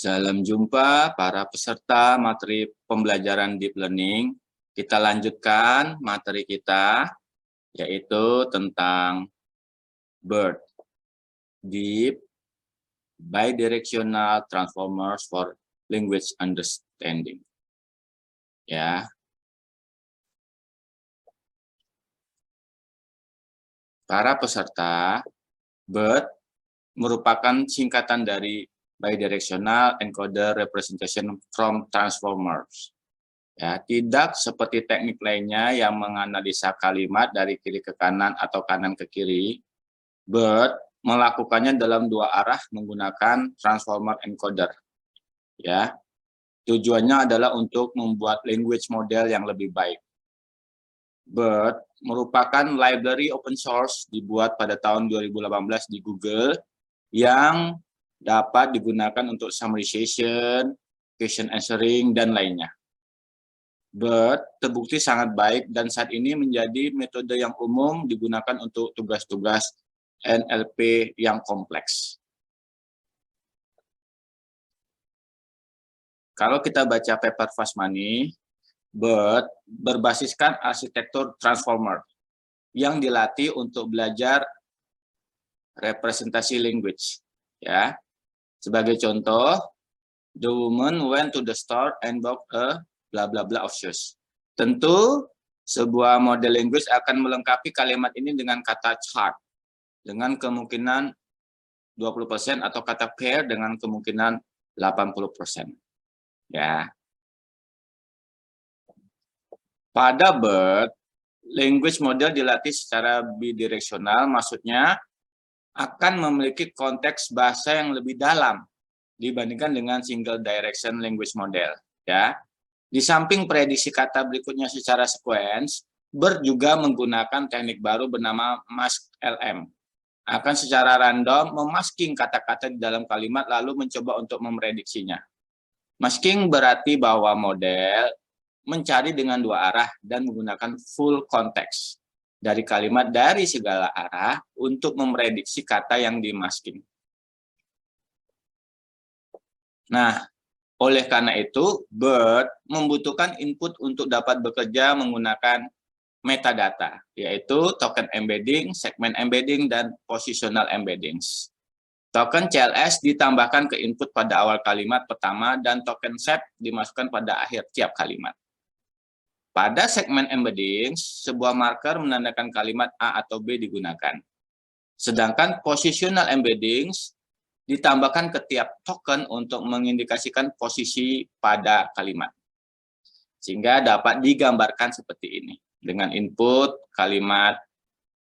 Salam jumpa para peserta materi pembelajaran Deep Learning. Kita lanjutkan materi kita, yaitu tentang BERT, Deep Bidirectional Transformers for Language Understanding. Ya. Para peserta, BERT merupakan singkatan dari Bidirectional Encoder Representation from Transformers. Ya, tidak seperti teknik lainnya yang menganalisa kalimat dari kiri ke kanan atau kanan ke kiri. BERT melakukannya dalam dua arah menggunakan transformer encoder. Ya, tujuannya adalah untuk membuat language model yang lebih baik. BERT merupakan library open source dibuat pada tahun 2018 di Google yang dapat digunakan untuk summarization, question answering, dan lainnya. BERT terbukti sangat baik dan saat ini menjadi metode yang umum digunakan untuk tugas-tugas NLP yang kompleks. Kalau kita baca paper Fast-Money, BERT berbasiskan arsitektur transformer yang dilatih untuk belajar representasi language. Ya, sebagai contoh, the woman went to the store and bought a bla bla bla of shoes. Tentu sebuah model language akan melengkapi kalimat ini dengan kata chart dengan kemungkinan 20% atau kata pair dengan kemungkinan 80%. Ya. Pada BERT, language model dilatih secara bidireksional, maksudnya akan memiliki konteks bahasa yang lebih dalam dibandingkan dengan single direction language model. Ya, di samping prediksi kata berikutnya secara sequence, BERT juga menggunakan teknik baru bernama mask-LM. Akan secara random memasking kata-kata di dalam kalimat lalu mencoba untuk memprediksinya. Masking berarti bahwa model mencari dengan dua arah dan menggunakan full context dari kalimat dari segala arah untuk memprediksi kata yang dimasking. Nah, oleh karena itu, BERT membutuhkan input untuk dapat bekerja menggunakan metadata, yaitu token embedding, segment embedding, dan positional embeddings. Token CLS ditambahkan ke input pada awal kalimat pertama dan token SEP dimasukkan pada akhir tiap kalimat. Pada segmen embedding, sebuah marker menandakan kalimat A atau B digunakan. Sedangkan positional embeddings ditambahkan ke tiap token untuk mengindikasikan posisi pada kalimat. Sehingga dapat digambarkan seperti ini. Dengan input kalimat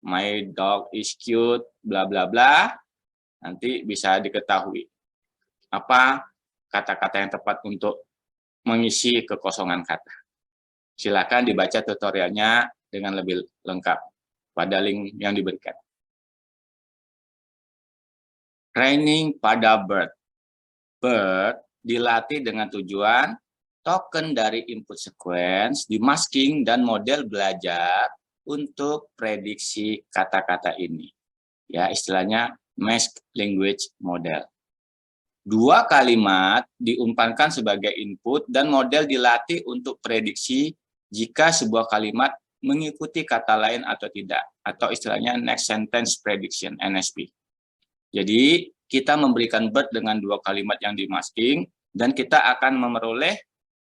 my dog is cute, bla bla bla, nanti bisa diketahui apa kata-kata yang tepat untuk mengisi kekosongan kata. Silakan dibaca tutorialnya dengan lebih lengkap pada link yang diberikan. Training pada BERT. BERT dilatih dengan tujuan token dari input sequence dimasking dan model belajar untuk prediksi kata-kata ini. Ya, istilahnya mask language model. Dua kalimat diumpankan sebagai input dan model dilatih untuk prediksi jika sebuah kalimat mengikuti kata lain atau tidak, atau istilahnya next sentence prediction, NSP. Jadi, kita memberikan BERT dengan dua kalimat yang dimasking, dan kita akan memperoleh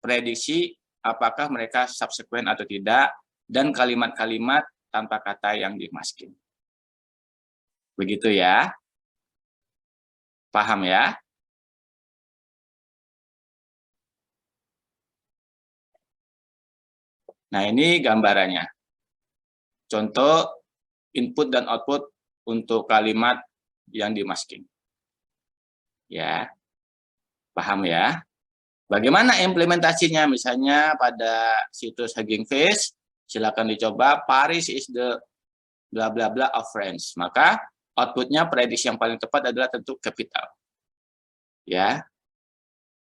prediksi apakah mereka subsequent atau tidak, dan kalimat-kalimat tanpa kata yang dimasking. Begitu ya. Paham ya? Nah, ini gambarannya. Contoh input dan output untuk kalimat yang dimasking. Ya, paham ya? Bagaimana implementasinya? Misalnya pada situs Hugging Face, silakan dicoba Paris is the bla bla bla of France. Maka outputnya prediksi yang paling tepat adalah tentu capital. Ya,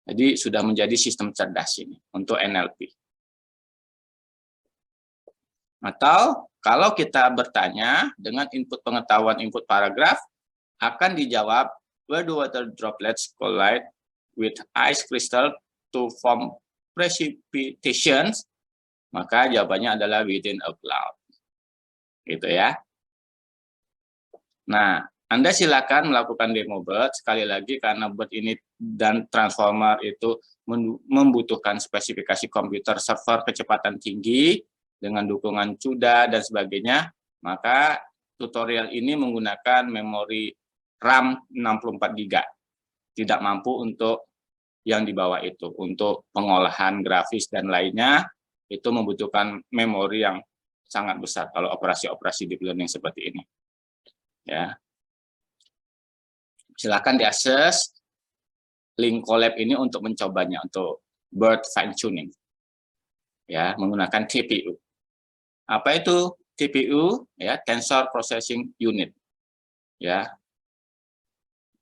jadi sudah menjadi sistem cerdas ini untuk NLP. Atau kalau kita bertanya dengan input pengetahuan input paragraf, akan dijawab where do water droplets collide with ice crystal to form precipitations, maka jawabannya adalah within a cloud. Gitu ya. Nah, Anda silakan melakukan demo BERT, sekali lagi karena BERT ini dan transformer itu membutuhkan spesifikasi komputer server kecepatan tinggi dengan dukungan CUDA dan sebagainya, maka tutorial ini menggunakan memori RAM 64 GB. Tidak mampu untuk yang di bawah itu. Untuk pengolahan grafis dan lainnya, itu membutuhkan memori yang sangat besar kalau operasi-operasi deep learning seperti ini. Ya. Silakan diakses link Colab ini untuk mencobanya, untuk BERT fine tuning. Ya, menggunakan TPU. Apa itu TPU? Ya, Tensor Processing Unit. Ya.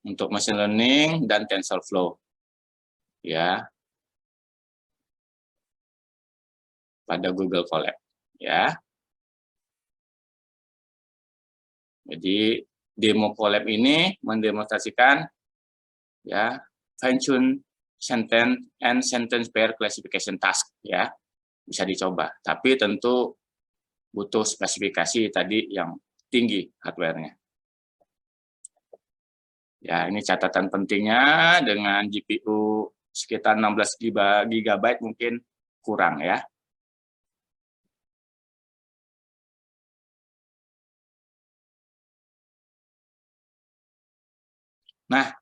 Untuk machine learning dan TensorFlow. Ya. Pada Google Colab, ya. Jadi demo Colab ini mendemonstrasikan ya fine tune sentence and sentence pair classification task, ya. Bisa dicoba, tapi tentu butuh spesifikasi tadi yang tinggi hardware-nya. Ya, ini catatan pentingnya, dengan GPU sekitar 16 GB mungkin kurang ya. Nah,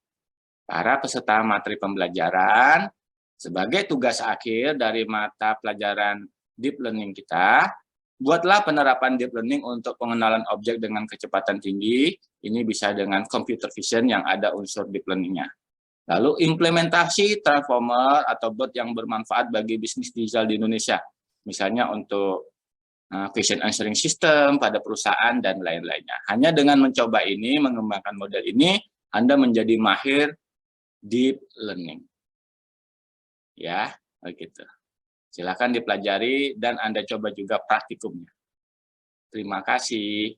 para peserta materi pembelajaran, sebagai tugas akhir dari mata pelajaran deep learning kita, buatlah penerapan deep learning untuk pengenalan objek dengan kecepatan tinggi. Ini bisa dengan computer vision yang ada unsur deep learning-nya. Lalu implementasi transformer atau bot yang bermanfaat bagi bisnis digital di Indonesia. Misalnya untuk question answering system pada perusahaan dan lain-lainnya. Hanya dengan mencoba ini, mengembangkan model ini, Anda menjadi mahir deep learning. Ya, begitu. Silakan dipelajari dan Anda coba juga praktikumnya. Terima kasih.